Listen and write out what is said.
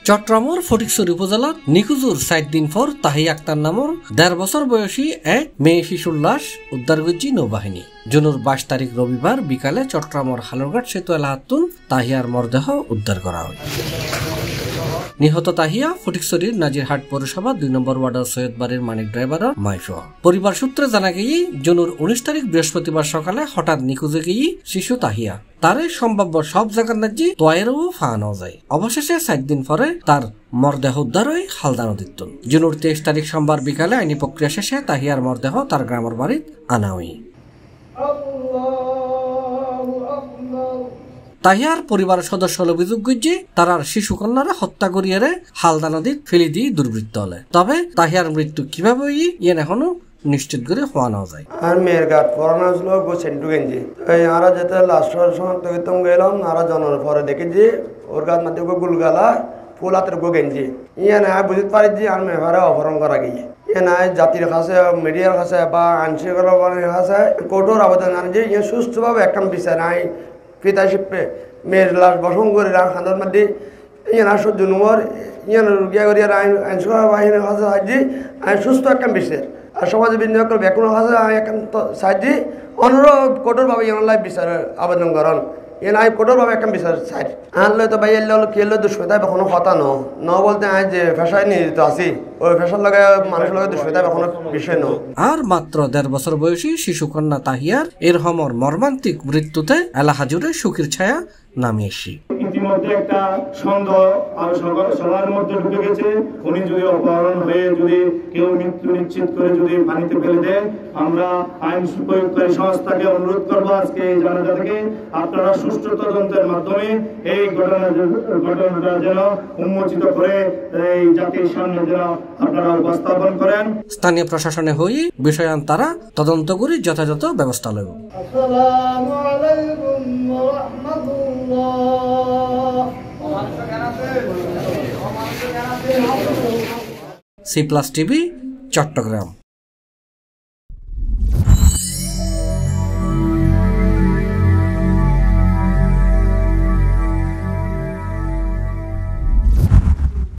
চট্টগ্রামের ফটিকছড়ি উপজেলার নিখোঁজের 7 দিন পর তাহিয়া আক্তার নামের 1.5 বছর বয়সী এক মেয়ে শিশুর লাশ উদ্ধার করেছে নৌবাহিনী। জুনের 22 তারিখ রবিবার বিকালে চট্টগ্রামের হালুরঘাট সেতু এলাকাতুন তাহিয়ার মরদেহ উদ্ধার করা হয়। নিহত তাহিয়া ফটিকছড়ির নাজিরহাট পৌরসভা 2 নম্বর ওয়ার্ডের সৈয়দ বাড়ির মানিক ড্রাইভারের মাইফা। পরিবার সূত্রে জানা গিয়ে জুনের 19 তারিখ বৃহস্পতিবার সকালে হঠাৎ নিখোঁজে গিয়ে শিশু তাহিয়া তারে সম্ভাব্য সব জায়গার নাজি তোয়ারেও ফানো যায়। অবশেষে 7 দিন পরে তার মরদেহ উদ্ধার হয় হালদা নদীত। জুনের 23 তারিখ সোমবার বিকালে আইনি প্রক্রিয়া শেষে তাহিয়ার মরদেহ তার গ্রামের বাড়িত আনা হয়। তাহিয়ার পরিবারের সদস্য অভিযোগ করছে তারার শিশু কন্যারা হত্যা করিয়ে হালদা নদীত ফেলে দিয়ে দুর্বৃত্ত হলে। তবে তাহিয়ার মৃত্যু কিভাবে ইয়েন এখনো নিশ্চিত করে হওয়া না যায়। আর মেয়ের গাট পড়ানো হয়েছিল সেন্টু গেঞ্জি আরা যেতে লাস্টের সময় গেলাম আরা জন্মের পরে দেখেছি ওর গাছ মাঝে গুলগালা ফুল হাতের গেঞ্জি ইয়ে না বুঝতে পারি যে আর মেয়েভারে অপহরণ করা গিয়ে ইয়ে নাই জাতির কাছে মিডিয়ার কাছে বা আইনশৃঙ্খলা বাহিনীর কাছে কোর্টের আবেদন জানিয়ে ইয়ে সুস্থভাবে একটা বিচার নাই পিতা শিল্পে মেয়ের লাশ বসন করে খান্দার মধ্যে ইয়ান সহ্য নম্বর ইয়ান রুগিয়া করি আর আইনশৃঙ্খলা বাহিনীর কাছে সাহায্য আইন সুস্থ একটা বিচার আর সমাজে বিনিয়োগ করে ব্যাকুল কাছে একান্ত সাহায্য অনুরোধ কঠোরভাবে ইয়ান বিচার আবেদন করেন ইয়ান আই কঠোরভাবে একটা বিচার চাই আনলে তো ভাই এলে হলো কি এলে দুষ্কৃতা কোনো কথা ন বলতে আই যে ফেসায় নিয়োজিত আছি ওই ফেসার লগে মানুষের লগে দুষ্কৃতা কোনো বিষয় ন। আর মাত্র 1.5 বছর বয়সী শিশু কন্যা তাহিয়ার এর হমর মর্মান্তিক মৃত্যুতে এলাকা জুড়ে সুখের ছায়া নামে এসে ইতিমধ্যে একটা সন্দেহ সবার মধ্যে ঢুকে গেছে। উনি যদি অপহরণ হয়ে যদি কেউ মৃত্যু নিশ্চিত করে যদি পানিতে ফেলে দেয়, আমরা আইন প্রয়োগকারী সংস্থাকে অনুরোধ করবো আজকে এই জানাজা থেকে আপনারা সুষ্ঠু তদন্তের মাধ্যমে এই ঘটনাটা যেন উন্মোচিত করে এই জাতির সামনে যেন আপনারা উপস্থাপন করেন। স্থানীয় প্রশাসনে হয়ে বিষয়ান তারা তদন্ত করে যথাযথ ব্যবস্থা নেব। C+ TV Chittagong.